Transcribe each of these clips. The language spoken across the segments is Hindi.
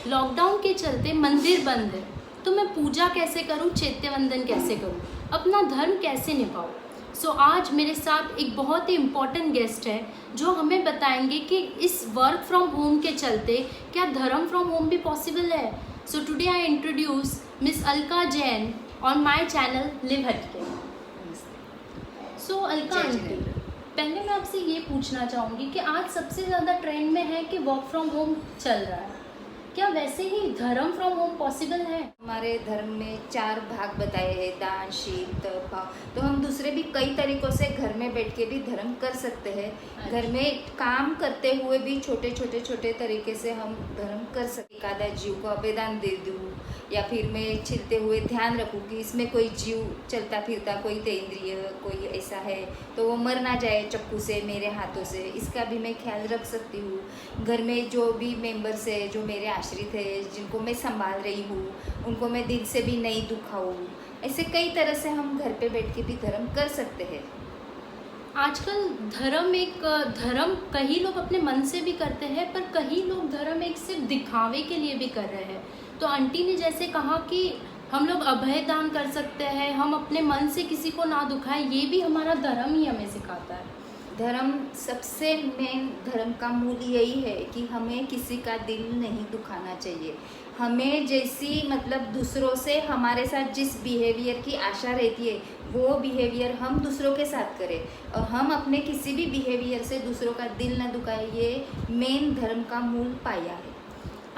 लॉकडाउन के चलते मंदिर बंद है, तो मैं पूजा कैसे करूँ, चैत्य वंदन कैसे करूँ, अपना धर्म कैसे निभाऊँ। सो आज मेरे साथ एक बहुत ही इम्पॉर्टेंट गेस्ट है जो हमें बताएंगे कि इस वर्क फ्रॉम होम के चलते क्या धर्म फ्रॉम होम भी पॉसिबल है। So today I introduce miss Alka Jain on my channel live हटके। सो अलका आंटी, पहले मैं आपसे ये पूछना चाहूँगी कि आज सबसे ज़्यादा ट्रेंड में है कि वर्क फ्रॉम होम चल रहा है, क्या वैसे ही धर्म फ्रॉम होम पॉसिबल है? हमारे धर्म में 4 भाग बताए हैं, दान, शील, तप, भाव। तो हम दूसरे भी कई तरीकों से घर में बैठ के भी धर्म कर सकते हैं। घर में काम करते हुए भी छोटे तरीके से हम धर्म कर सकते। एकादा जीव को अभेदान दे दूँ या फिर मैं छिलते हुए ध्यान रखूँ कि इसमें कोई जीव चलता फिरता, कोई तेंद्रिय, कोई ऐसा है तो वो मर ना जाए चक्कू से, मेरे हाथों से, इसका भी मैं ख्याल रख सकती हूँ। घर में जो भी मेंबर्स है, जो मेरे आश्रित है, जिनको मैं संभाल रही हूँ, उनको मैं दिल से भी नहीं दुखाऊँ। ऐसे कई तरह से हम घर पे बैठ के भी धर्म कर सकते हैं। आजकल धर्म कई लोग अपने मन से भी करते हैं, पर कई लोग धर्म एक सिर्फ दिखावे के लिए भी कर रहे हैं। तो आंटी ने जैसे कहा कि हम लोग अभय दान कर सकते हैं, हम अपने मन से किसी को ना दुखाएं, ये भी हमारा धर्म ही हमें सिखाता है। धर्म सबसे मेन धर्म का मूल यही है कि हमें किसी का दिल नहीं दुखाना चाहिए। हमें जैसी मतलब दूसरों से हमारे साथ जिस बिहेवियर की आशा रहती है वो बिहेवियर हम दूसरों के साथ करें, और हम अपने किसी भी बिहेवियर से दूसरों का दिल न दुखाए। ये मेन धर्म का मूल पाया है।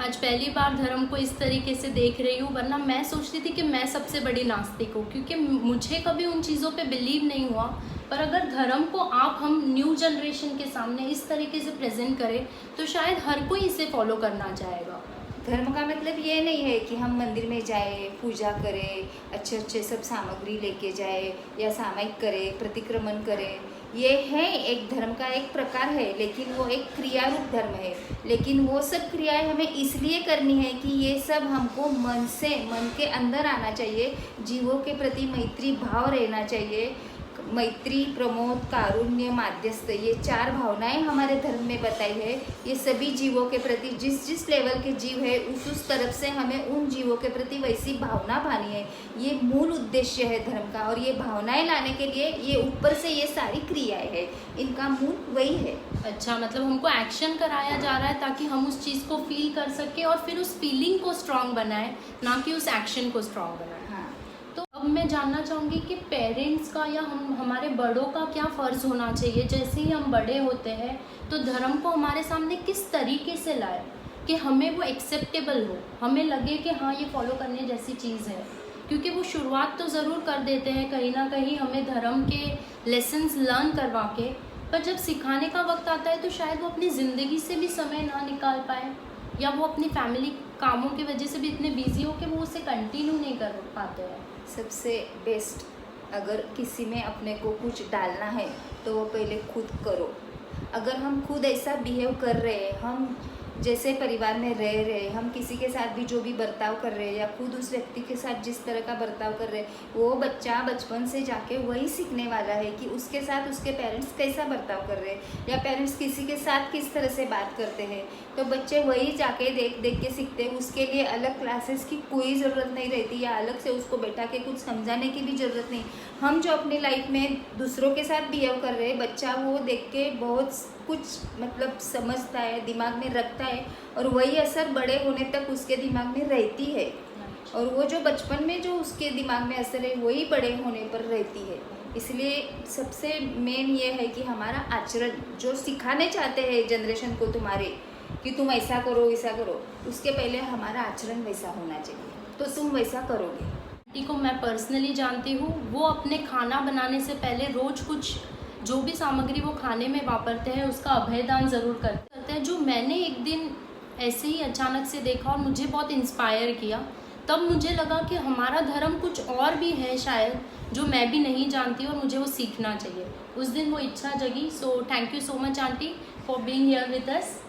आज पहली बार धर्म को इस तरीके से देख रही हूँ, वरना मैं सोचती थी कि मैं सबसे बड़ी नास्तिक हूँ, क्योंकि मुझे कभी उन चीज़ों पे बिलीव नहीं हुआ। पर अगर धर्म को हम न्यू जनरेशन के सामने इस तरीके से प्रेजेंट करें तो शायद हर कोई इसे फॉलो करना चाहेगा। धर्म का मतलब ये नहीं है कि हम मंदिर में जाए, पूजा करें, अच्छे सब सामग्री लेके जाए या सामायिक करें, प्रतिक्रमण करें। ये है एक धर्म का एक प्रकार है, लेकिन वो एक क्रिया रूप धर्म है। लेकिन वो सब क्रियाएं हमें इसलिए करनी है कि ये सब हमको मन के अंदर आना चाहिए। जीवों के प्रति मैत्री भाव रहना चाहिए। मैत्री, प्रमोद, कारुण्य, माध्यस्थ, ये 4 भावनाएं हमारे धर्म में बताई है। ये सभी जीवों के प्रति जिस लेवल के जीव है उस तरफ से हमें उन जीवों के प्रति वैसी भावना भानी है। ये मूल उद्देश्य है धर्म का, और ये भावनाएं लाने के लिए ये ऊपर से ये सारी क्रियाएं है, इनका मूल वही है। अच्छा, मतलब हमको एक्शन कराया जा रहा है ताकि हम उस चीज़ को फील कर सकें और फिर उस फीलिंग को स्ट्रांग बनाएं, ना कि उस एक्शन को स्ट्रांग बनाएं। तो अब मैं जानना चाहूँगी कि पेरेंट्स का या हमारे बड़ों का क्या फ़र्ज़ होना चाहिए। जैसे ही हम बड़े होते हैं तो धर्म को हमारे सामने किस तरीके से लाए कि हमें वो एक्सेप्टेबल हो, हमें लगे कि हाँ ये फॉलो करने जैसी चीज़ है। क्योंकि वो शुरुआत तो ज़रूर कर देते हैं कहीं ना कहीं हमें धर्म के लेसन्स लर्न करवा के, पर जब सिखाने का वक्त आता है तो शायद वो अपनी ज़िंदगी से भी समय ना निकाल पाए, या वो अपनी फैमिली कामों की वजह से भी इतने बिजी हो कि वो उसे कंटिन्यू नहीं कर पाते हैं। सबसे बेस्ट, अगर किसी में अपने को कुछ डालना है तो वो पहले खुद करो। अगर हम खुद ऐसा बिहेव कर रहे हैं, हम जैसे परिवार में रह रहे, हम किसी के साथ भी जो भी बर्ताव कर रहे हैं या खुद उस व्यक्ति के साथ जिस तरह का बर्ताव कर रहे हैं, वो बच्चा बचपन से जाके वही सीखने वाला है कि उसके साथ उसके पेरेंट्स कैसा बर्ताव कर रहे हैं, या पेरेंट्स किसी के साथ किस तरह से बात करते हैं। तो बच्चे वही जाके देख के सीखते हैं। उसके लिए अलग क्लासेस की कोई ज़रूरत नहीं रहती, या अलग से उसको बैठा के कुछ समझाने की भी ज़रूरत नहीं। हम जो अपनी लाइफ में दूसरों के साथ बिहेव कर रहे हैं, बच्चा वो देख के बहुत कुछ मतलब समझता है, दिमाग में रखता है, और वही असर बड़े होने तक उसके दिमाग में रहती है। और वो जो बचपन में जो उसके दिमाग में असर है वही बड़े होने पर रहती है। इसलिए सबसे मेन ये है कि हमारा आचरण जो सिखाने चाहते हैं जनरेशन को तुम्हारे कि तुम ऐसा करो वैसा करो, उसके पहले हमारा आचरण वैसा होना चाहिए, तो तुम वैसा करोगे। आंटी को मैं पर्सनली जानती हूँ, वो अपने खाना बनाने से पहले रोज़ कुछ जो भी सामग्री वो खाने में वापरते हैं उसका अभयदान ज़रूर करते हैं, जो मैंने एक दिन ऐसे ही अचानक से देखा और मुझे बहुत इंस्पायर किया। तब मुझे लगा कि हमारा धर्म कुछ और भी है शायद, जो मैं भी नहीं जानती और मुझे वो सीखना चाहिए। उस दिन वो इच्छा जगी। So thank you so much aunty for being here with us.